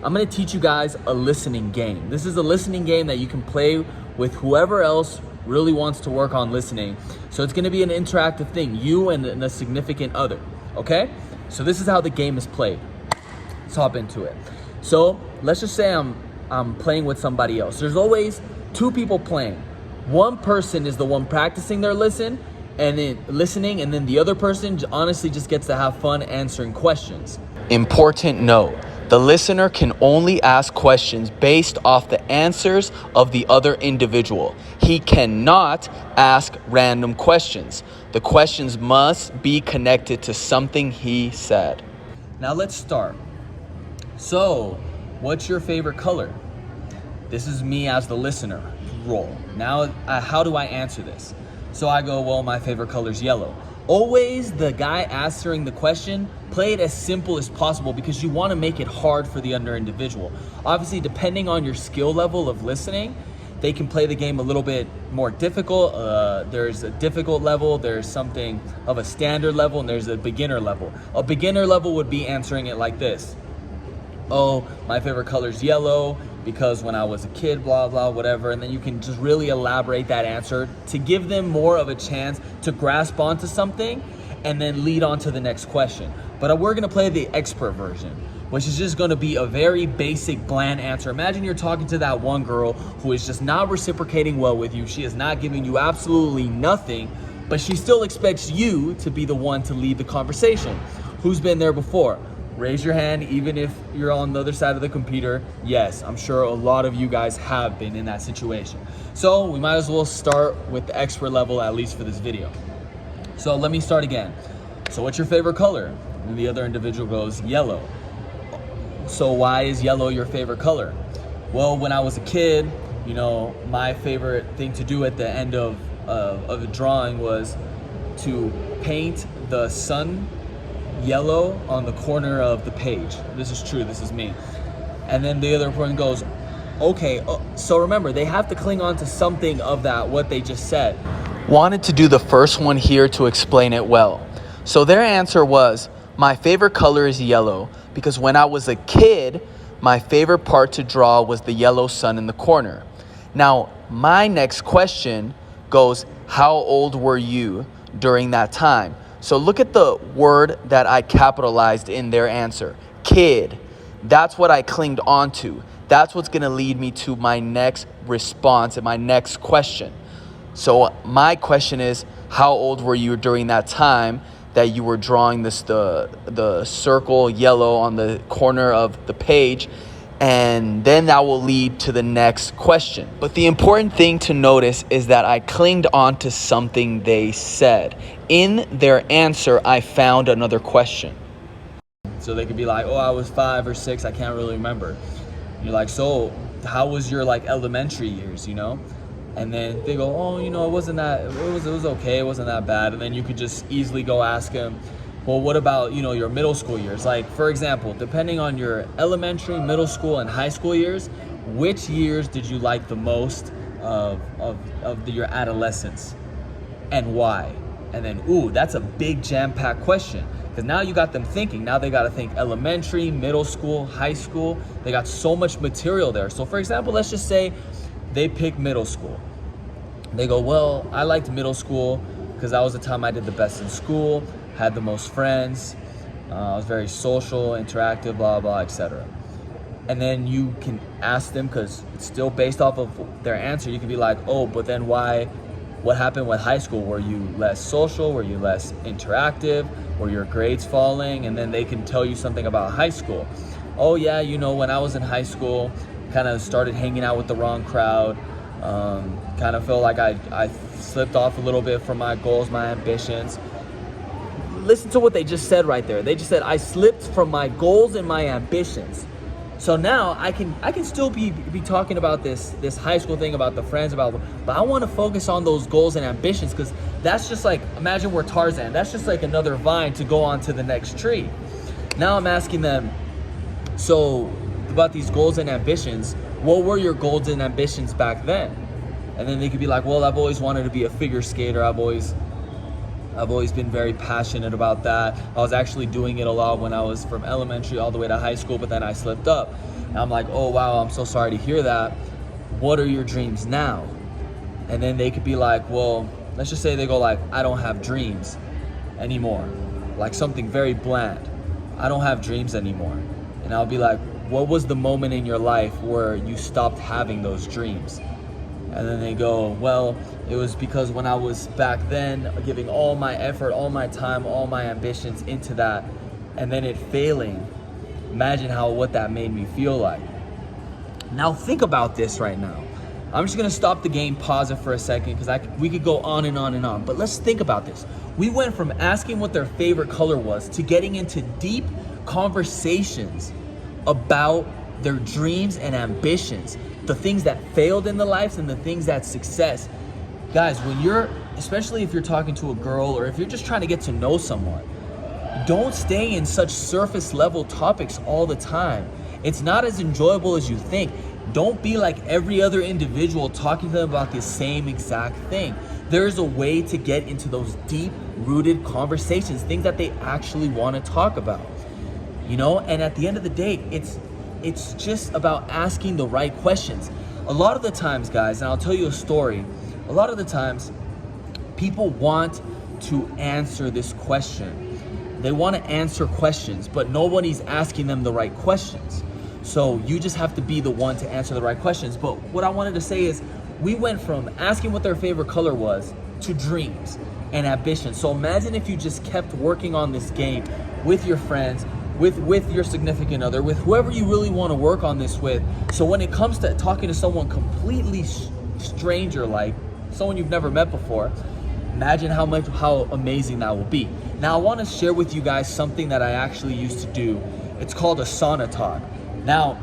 I'm gonna teach you guys a listening game. This is a listening game that you can play with whoever else really wants to work on listening. So it's gonna be an interactive thing, you and a significant other, okay? So this is how the game is played. Let's hop into it. So let's just say I'm playing with somebody else. There's always two people playing. One person is the one practicing their listening, and then the other person honestly just gets to have fun answering questions. Important note. The listener can only ask questions based off the answers of the other individual. He cannot ask random questions. The questions must be connected to something he said. Now let's start. So, what's your favorite color? This is me as the listener role. Now, how do I answer this? So I go, well, my favorite color is yellow. Always the guy answering the question, play it as simple as possible because you want to make it hard for the other individual. Obviously, depending on your skill level of listening, they can play the game a little bit more difficult. There's a difficult level, there's something of a standard level, and there's a beginner level. A beginner level would be answering it like this. Oh, my favorite color is yellow because when I was a kid, blah, blah, whatever. And then you can just really elaborate that answer to give them more of a chance to grasp onto something and then lead on to the next question. But we're gonna play the expert version, which is just gonna be a very basic, bland answer. Imagine you're talking to that one girl who is just not reciprocating well with you. She is not giving you absolutely nothing, but she still expects you to be the one to lead the conversation. Who's been there before? Raise your hand, even if you're on the other side of the computer. Yes, I'm sure a lot of you guys have been in that situation. So we might as well start with the expert level, at least for this video. So let me start again. So what's your favorite color? And the other individual goes, yellow. So why is yellow your favorite color? Well, when I was a kid, you know, my favorite thing to do at the end of a drawing was to paint the sun yellow on the corner of the page. This is true, this is me. And then the other person goes, okay, so remember, they have to cling on to something of that, what they just said. Wanted to do the first one here to explain it well. So their answer was, my favorite color is yellow because when I was a kid, my favorite part to draw was the yellow sun in the corner. Now, my next question goes, how old were you during that time? So look at the word that I capitalized in their answer, kid. That's what I clinged onto. That's what's gonna lead me to my next response and my next question. So my question is, how old were you during that time that you were drawing the circle yellow on the corner of the page? And then that will lead to the next question. But the important thing to notice is that I clinged on to something they said. In their answer, I found another question. So they could be like, oh, I was 5 or 6, I can't really remember. You're like, so how was your elementary years, you know? And then they go, oh, you know, it was okay, it wasn't that bad. And then you could just easily go ask them, well, what about, you know, your middle school years? Like, for example, depending on your elementary, middle school, and high school years, which years did you like the most of your adolescence and why? And then, ooh, that's a big jam-packed question because now you got them thinking. Now they got to think elementary, middle school, high school. They got so much material there. So, for example, let's just say they pick middle school. They go, well, I liked middle school because that was the time I did the best in school, had the most friends, I was very social, interactive, blah, blah, etc. And then you can ask them, because it's still based off of their answer, you can be like, oh, but then why, what happened with high school? Were you less social? Were you less interactive? Were your grades falling? And then they can tell you something about high school. Oh yeah, you know, when I was in high school, kind of started hanging out with the wrong crowd, kind of felt like I slipped off a little bit from my goals, my ambitions. Listen to what they just said right there. They just said, I slipped from my goals and my ambitions. So now I can still be talking about this high school thing, about the friends, but I want to focus on those goals and ambitions, because that's just like, imagine we're Tarzan. That's just like another vine to go on to the next tree. Now I'm asking them, so about these goals and ambitions, what were your goals and ambitions back then? And then they could be like, well, I've always wanted to be a figure skater. I've always been very passionate about that. I was actually doing it a lot when I was from elementary all the way to high school, but then I slipped up. And I'm like, oh wow, I'm so sorry to hear that. What are your dreams now? And then they could be like, well, let's just say they go like, I don't have dreams anymore. Like something very bland. I don't have dreams anymore. And I'll be like, what was the moment in your life where you stopped having those dreams? And then they go, well, it was because when I was back then giving all my effort, all my time, all my ambitions into that, and then it failing. Imagine what that made me feel like. Now think about this right now. I'm just gonna stop the game, pause it for a second, because we could go on and on and on. But let's think about this. We went from asking what their favorite color was to getting into deep conversations about their dreams and ambitions, the things that failed in the lives and the things that success. Guys, especially if you're talking to a girl or if you're just trying to get to know someone, don't stay in such surface level topics all the time. It's not as enjoyable as you think. Don't be like every other individual talking to them about the same exact thing. There's a way to get into those deep rooted conversations, things that they actually want to talk about. And at the end of the day, it's just about asking the right questions. A lot of the times, guys, and I'll tell you a story, a lot of the times people want to answer this question. They want to answer questions, but nobody's asking them the right questions. So you just have to be the one to answer the right questions. But what I wanted to say is we went from asking what their favorite color was to dreams and ambition. So imagine if you just kept working on this game with your friends, with your significant other, with whoever you really want to work on this with. So when it comes to talking to someone completely stranger, like someone you've never met before, imagine how amazing that will be. Now I want to share with you guys something that I actually used to do. It's called a sauna talk. Now,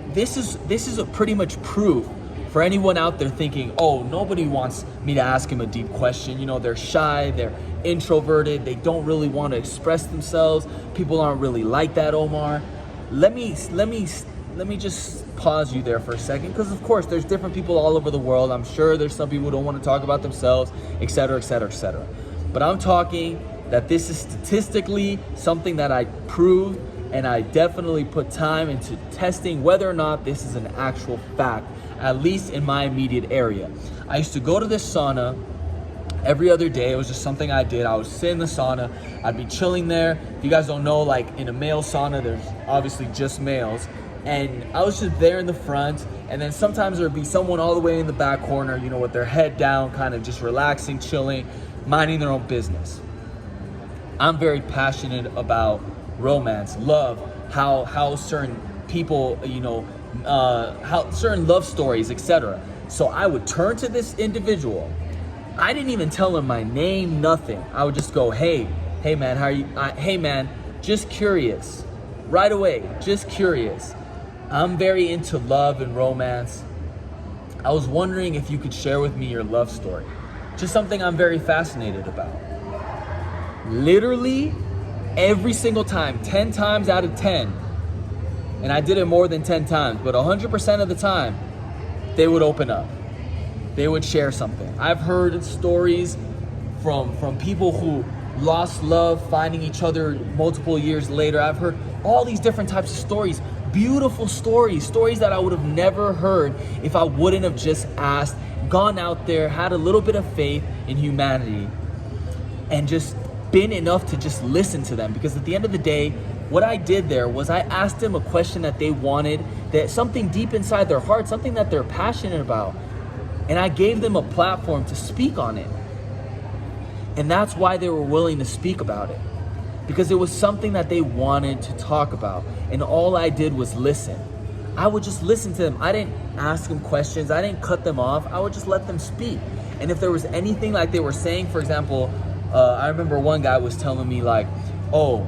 this is a pretty much proof for anyone out there thinking, oh, nobody wants me to ask him a deep question. They're shy, they're introverted, they don't really want to express themselves. People aren't really like that, Omar. Let me just pause you there for a second, because of course there's different people all over the world. I'm sure there's some people who don't want to talk about themselves, etc., etc., etc. But I'm talking that this is statistically something that I proved, and I definitely put time into testing whether or not this is an actual fact, at least in my immediate area. I used to go to this sauna every other day. It was just something I did. I would sit in the sauna. I'd be chilling there. If you guys don't know, like in a male sauna, there's obviously just males. And I was just there in the front. And then sometimes there would be someone all the way in the back corner, with their head down, kind of just relaxing, chilling, minding their own business. I'm very passionate about romance, love, how certain people, how certain love stories, etc. So I would turn to this individual. I didn't even tell him my name, nothing. I would just go, hey man, how are you? Hey man, just curious. Right away, just curious. I'm very into love and romance. I was wondering if you could share with me your love story. Just something I'm very fascinated about. Literally, every single time, 10 times out of 10, and I did it more than 10 times, but 100% of the time, they would open up. They would share something. I've heard stories from people who lost love, finding each other multiple years later. I've heard all these different types of stories, beautiful stories that I would have never heard if I wouldn't have just asked, gone out there, had a little bit of faith in humanity, and just been enough to just listen to them. Because at the end of the day, what I did there was I asked them a question that they wanted, that something deep inside their heart, something that they're passionate about, and I gave them a platform to speak on it. And that's why they were willing to speak about it, because it was something that they wanted to talk about. And all I did was listen. I would just listen to them. I didn't ask them questions. I didn't cut them off. I would just let them speak. And if there was anything like they were saying, for example, I remember one guy was telling me like, oh,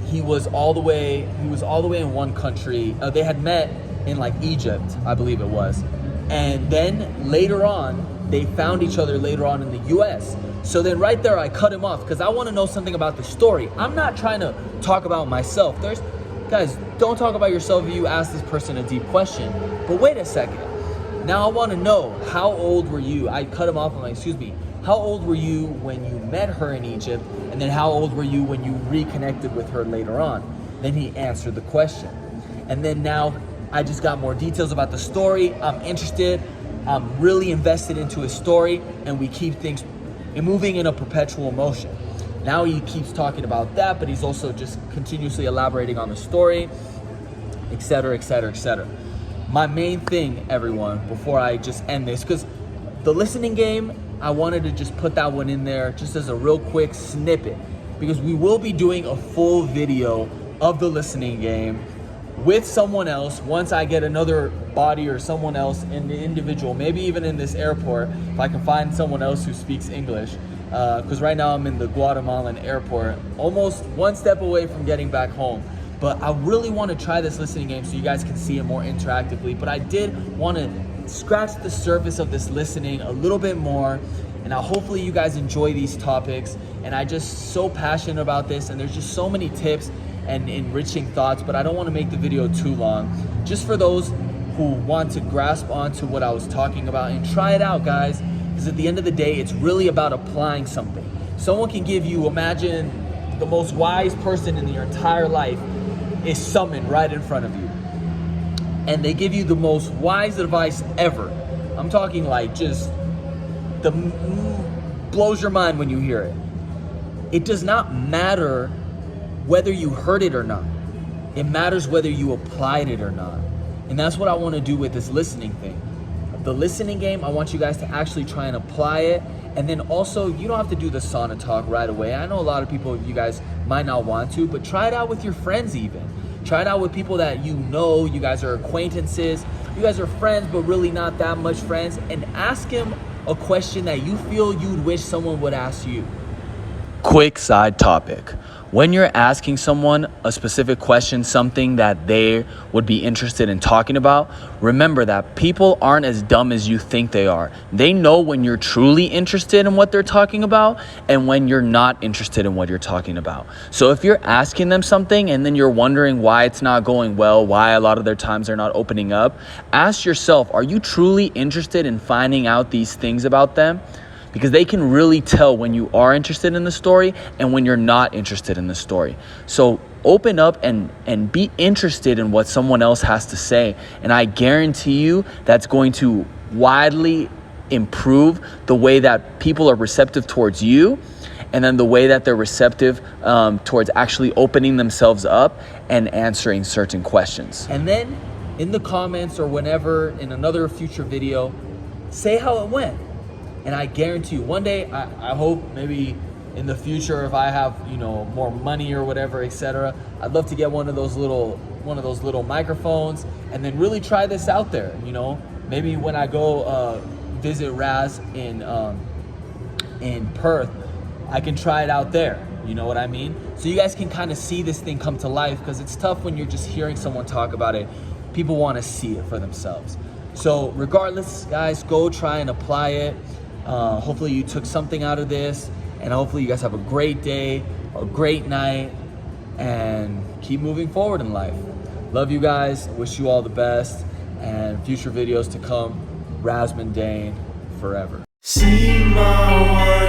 he was all the way in one country. They had met in like Egypt, I believe it was. And then later on, they found each other later on in the US. So then right there, I cut him off because I want to know something about the story. I'm not trying to talk about myself. Guys, don't talk about yourself if you ask this person a deep question. But wait a second. Now I want to know, how old were you? I cut him off. I'm like, excuse me. How old were you when you met her in Egypt? And then how old were you when you reconnected with her later on? Then he answered the question. And then now I just got more details about the story. I'm interested, I'm really invested into his story, and we keep things moving in a perpetual motion. Now he keeps talking about that, but he's also just continuously elaborating on the story, etc., etc., etc. My main thing, everyone, before I just end this, because the listening game, I wanted to just put that one in there just as a real quick snippet, because we will be doing a full video of the listening game with someone else once I get another body or someone else in the individual, maybe even in this airport, if I can find someone else who speaks English. Because right now I'm in the Guatemalan airport, almost one step away from getting back home. But I really want to try this listening game so you guys can see it more interactively. But I did want to scratch the surface of this listening a little bit more. And hopefully you guys enjoy these topics. And I just so passionate about this, and there's just so many tips and enriching thoughts, but I don't want to make the video too long. Just for those who want to grasp onto what I was talking about and try it out, guys. Because at the end of the day, it's really about applying something. Someone can give you, imagine the most wise person in your entire life is summoned right in front of you. And they give you the most wise advice ever. I'm talking like just blows your mind when you hear it. It does not matter whether you heard it or not. It matters whether you applied it or not. And that's what I want to do with this listening thing. The listening game, I want you guys to actually try and apply it. And then also, you don't have to do the sauna talk right away. I know a lot of people, you guys might not want to, but try it out with your friends even. Try it out with people that you know, you guys are acquaintances, you guys are friends, but really not that much friends. And ask him a question that you feel you'd wish someone would ask you. Quick side topic. When you're asking someone a specific question, something that they would be interested in talking about, remember that people aren't as dumb as you think they are. They know when you're truly interested in what they're talking about and when you're not interested in what you're talking about. So if you're asking them something and then you're wondering why it's not going well, why a lot of their times they're not opening up, ask yourself, are you truly interested in finding out these things about them? Because they can really tell when you are interested in the story and when you're not interested in the story. So open up and be interested in what someone else has to say. And I guarantee you that's going to widely improve the way that people are receptive towards you, and then the way that they're receptive towards actually opening themselves up and answering certain questions. And then in the comments or whenever in another future video, say how it went. And I guarantee you, one day, I hope maybe in the future, if I have, more money or whatever, etc., I'd love to get one of those little microphones and then really try this out there. Maybe when I go visit Raz in Perth, I can try it out there. You know what I mean? So you guys can kind of see this thing come to life, because it's tough when you're just hearing someone talk about it. People want to see it for themselves. So regardless, guys, go try and apply it. Hopefully you took something out of this, and hopefully you guys have a great day, a great night, and keep moving forward in life. Love you guys. Wish you all the best, and future videos to come. Rasman Dane forever. See my